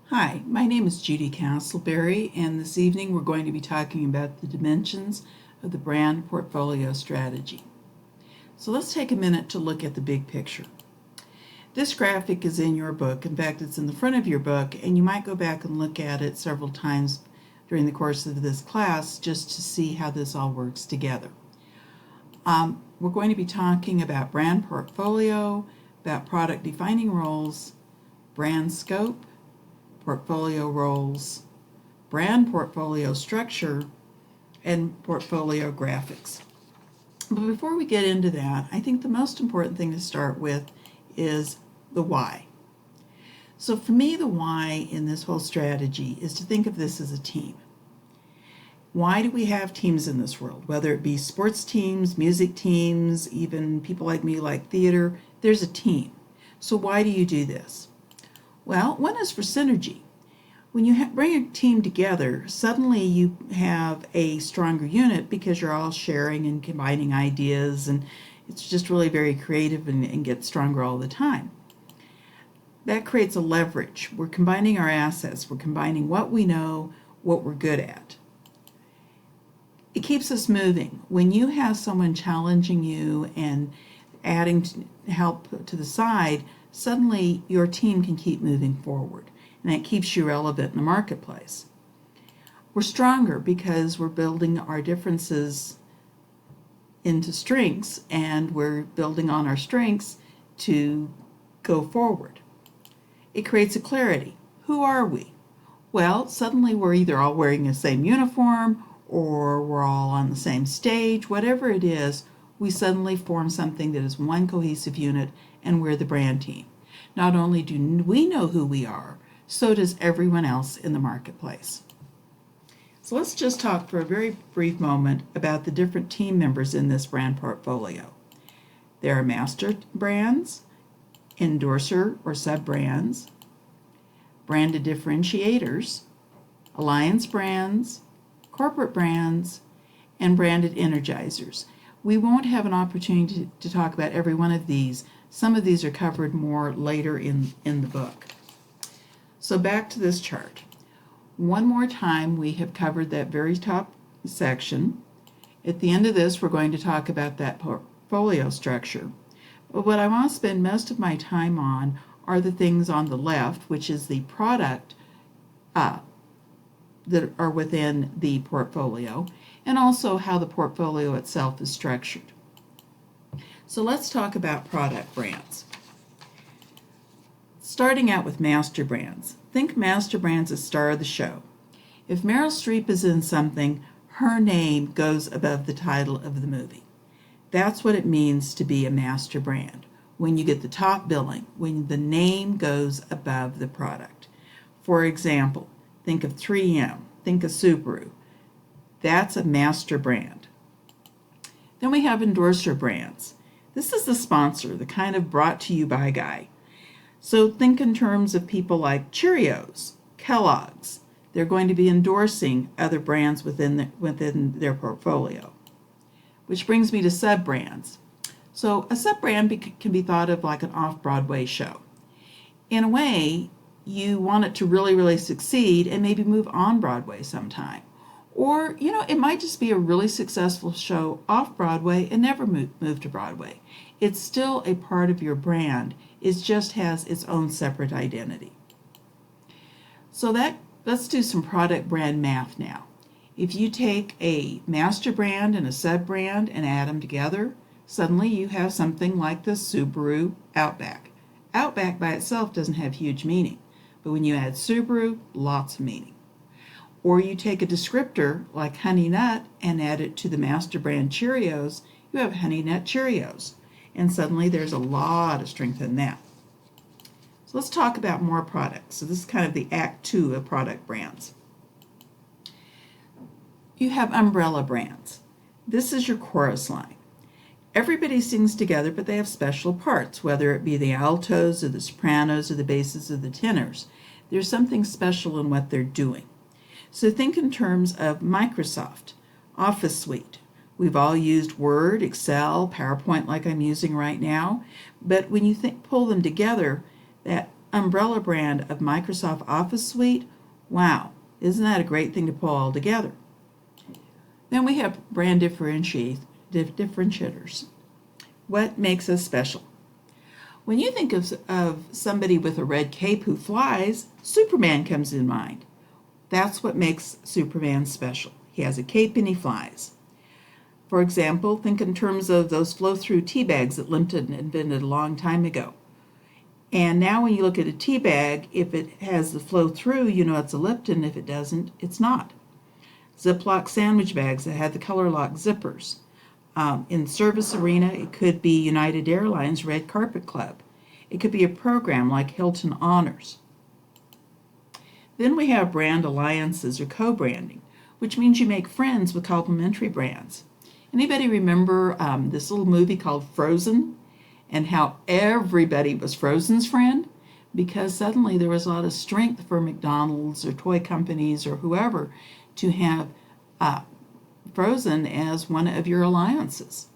Hi, my name is Judy Castleberry, and this evening we're going to be talking about the dimensions of the brand portfolio strategy. So let's take a minute to look at the big picture. This graphic is in your book. In fact, it's in the front of your book, and you might go back and look at it several times during the course of this class just to see how this all works together. We're going to be talking about brand portfolio, about product defining roles, brand scope, portfolio roles, brand portfolio structure, and portfolio graphics. But before we get into that, I think the most important thing to start with is the why. So for me, the why in this whole strategy is to think of this as a team. Why do we have teams in this world? Whether it be sports teams, music teams, even people like me like theater, there's a team. So why do you do this? Well, one is for synergy. When you bring a team together, suddenly you have a stronger unit because you're all sharing and combining ideas, and it's just really very creative and gets stronger all the time. That creates a leverage. We're combining our assets. We're combining what we know, what we're good at. It keeps us moving. When you have someone challenging you and adding help to the side, suddenly your team can keep moving forward, and it keeps you relevant in the marketplace. We're stronger because we're building our differences into strengths, and we're building on our strengths to go forward. It creates a clarity. Who are we? Well, suddenly we're either all wearing the same uniform or we're all on the same stage. Whatever it is, we suddenly form something that is one cohesive unit, and we're the brand team. Not only do we know who we are, so does everyone else in the marketplace. So let's just talk for a very brief moment about the different team members in this brand portfolio. There are master brands, endorser or sub-brands, branded differentiators, alliance brands, corporate brands, and branded energizers. We won't have an opportunity to talk about every one of these. Some of these are covered more later in the book. So back to this chart. One more time, we have covered that very top section. At the end of this, we're going to talk about that portfolio structure. But what I want to spend most of my time on are the things on the left, which is the product that are within the portfolio, and also how the portfolio itself is structured. So let's talk about product brands. Starting out with master brands. Think master brands as star of the show. If Meryl Streep is in something, her name goes above the title of the movie. That's what it means to be a master brand. When you get the top billing, when the name goes above the product. For example, think of 3M, think of Subaru. That's a master brand. Then we have endorser brands. This is the sponsor, the kind of brought to you by guy. So think in terms of people like Cheerios, Kellogg's. They're going to be endorsing other brands within their portfolio. Which brings me to sub-brands. So a sub-brand can be thought of like an off-Broadway show. In a way, you want it to really, really succeed and maybe move on Broadway sometime. Or, it might just be a really successful show off Broadway and never move to Broadway. It's still a part of your brand. It just has its own separate identity. So let's do some product brand math now. If you take a master brand and a sub-brand and add them together, suddenly you have something like the Subaru Outback. Outback by itself doesn't have huge meaning, but when you add Subaru, lots of meaning. Or you take a descriptor like Honey Nut and add it to the master brand Cheerios, you have Honey Nut Cheerios. And suddenly there's a lot of strength in that. So let's talk about more products. So this is kind of the Act 2 of product brands. You have umbrella brands. This is your chorus line. Everybody sings together, but they have special parts, whether it be the altos or the sopranos or the basses or the tenors. There's something special in what they're doing. So think in terms of Microsoft, Office Suite. We've all used Word, Excel, PowerPoint like I'm using right now, but when you pull them together, that umbrella brand of Microsoft Office Suite. Wow, isn't that a great thing to pull all together? Then we have brand differentiators. What makes us special? When you think of somebody with a red cape who flies, Superman comes in mind. That's what makes Superman special. He has a cape and he flies. For example, think in terms of those flow-through tea bags that Lipton invented a long time ago. And now when you look at a tea bag, if it has the flow-through, you know it's a Lipton. If it doesn't, it's not. Ziploc sandwich bags that had the color lock zippers. In service arena, it could be United Airlines Red Carpet Club. It could be a program like Hilton Honors. Then we have brand alliances or co-branding, which means you make friends with complementary brands. Anybody remember this little movie called Frozen and how everybody was Frozen's friend? Because suddenly there was a lot of strength for McDonald's or toy companies or whoever to have Frozen as one of your alliances.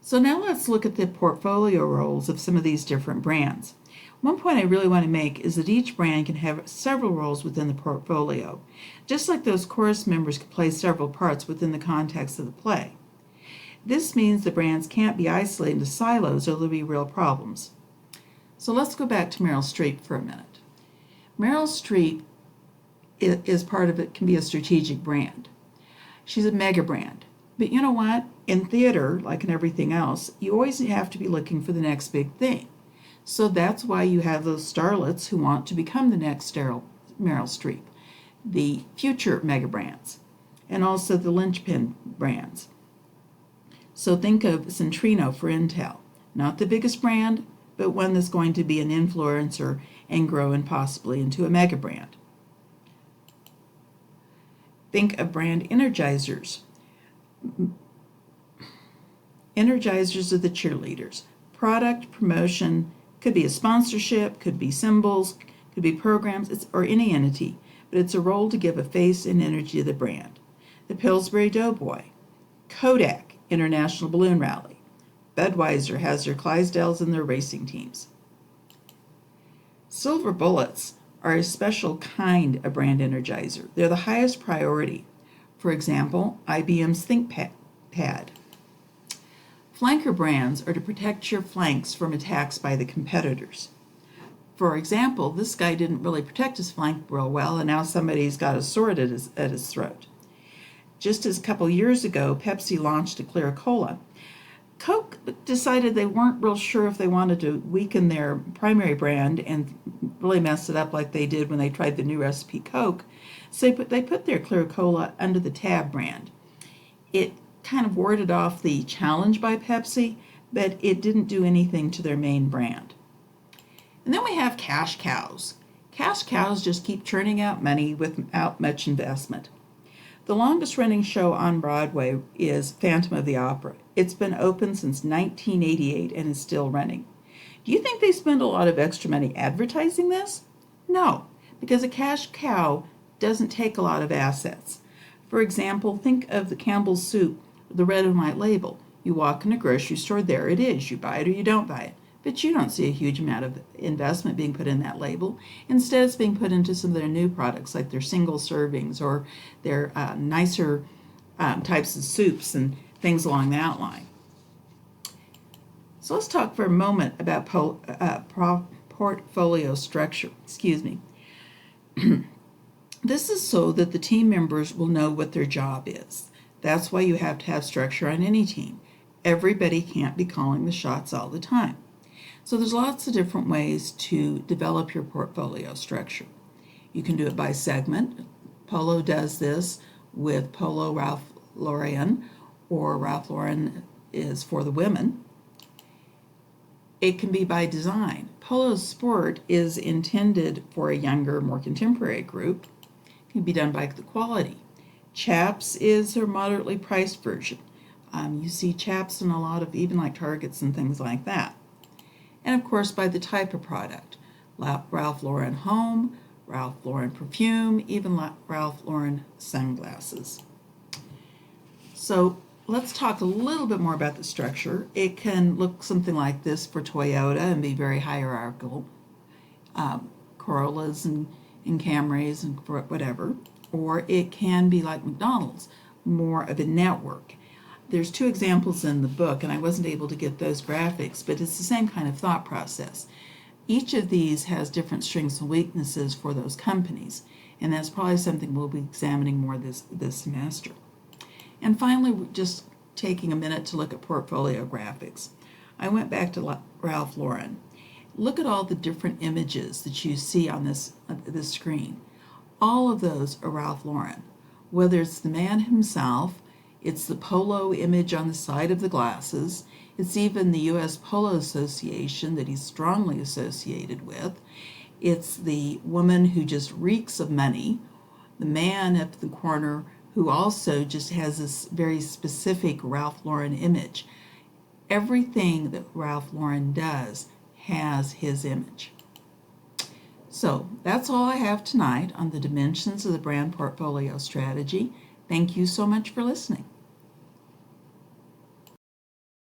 So now let's look at the portfolio roles of some of these different brands. One point I really want to make is that each brand can have several roles within the portfolio, just like those chorus members can play several parts within the context of the play. This means the brands can't be isolated into silos or there'll be real problems. So let's go back to Meryl Streep for a minute. Meryl Streep is part of it, can be a strategic brand. She's a mega brand. But you know what? In theater, like in everything else, you always have to be looking for the next big thing. So that's why you have those starlets who want to become the next Meryl Streep, the future mega brands, and also the linchpin brands. So think of Centrino for Intel, not the biggest brand, but one that's going to be an influencer and grow and possibly into a mega brand. Think of brand energizers. Energizers are the cheerleaders. Product, promotion, could be a sponsorship, could be symbols, could be programs, or any entity, but it's a role to give a face and energy to the brand. The Pillsbury Doughboy. Kodak, International Balloon Rally. Budweiser has their Clydesdales and their racing teams. Silver bullets are a special kind of brand energizer. They're the highest priority. For example, IBM's ThinkPad. Flanker brands are to protect your flanks from attacks by the competitors. For example, this guy didn't really protect his flank real well, and now somebody's got a sword at his throat. Just as a couple years ago, Pepsi launched a clear cola. Coke decided they weren't real sure if they wanted to weaken their primary brand and really mess it up like they did when they tried the new recipe Coke. So they put their clear cola under the Tab brand. It kind of warded off the challenge by Pepsi, but it didn't do anything to their main brand. And then we have cash cows. Cash cows just keep churning out money without much investment. The longest running show on Broadway is Phantom of the Opera. It's been open since 1988 and is still running. Do you think they spend a lot of extra money advertising this? No, because a cash cow doesn't take a lot of assets. For example, think of the Campbell's soup, the red and white label. You walk in a grocery store, there it is. You buy it or you don't buy it. But you don't see a huge amount of investment being put in that label. Instead, it's being put into some of their new products, like their single servings or their nicer types of soups and things along that line. So let's talk for a moment about portfolio structure. This is so that the team members will know what their job is. That's why you have to have structure on any team. Everybody can't be calling the shots all the time. So there's lots of different ways to develop your portfolio structure. You can do it by segment. Polo does this with Polo Ralph Lauren, or Ralph Lauren is for the women. It can be by design. Polo Sport is intended for a younger, more contemporary group. It can be done by the quality. Chaps is their moderately priced version. You see chaps in a lot of even like Targets and things like that. And of course by the type of product. Ralph Lauren Home, Ralph Lauren Perfume, even Ralph Lauren sunglasses. So let's talk a little bit more about the structure. It can look something like this for Toyota and be very hierarchical. Corollas and Camrys and whatever. Or it can be like McDonald's, more of a network. There's two examples in the book, and I wasn't able to get those graphics, but it's the same kind of thought process. Each of these has different strengths and weaknesses for those companies, and that's probably something we'll be examining more this semester. And finally, we're just taking a minute to look at portfolio graphics. I went back to Ralph Lauren. Look at all the different images that you see on this screen. All of those are Ralph Lauren. Whether it's the man himself, it's the polo image on the side of the glasses, it's even the U.S. Polo Association that he's strongly associated with, it's the woman who just reeks of money, the man up in the corner who also just has this very specific Ralph Lauren image. Everything that Ralph Lauren does has his image. So that's all I have tonight on the dimensions of the brand portfolio strategy. Thank you so much for listening.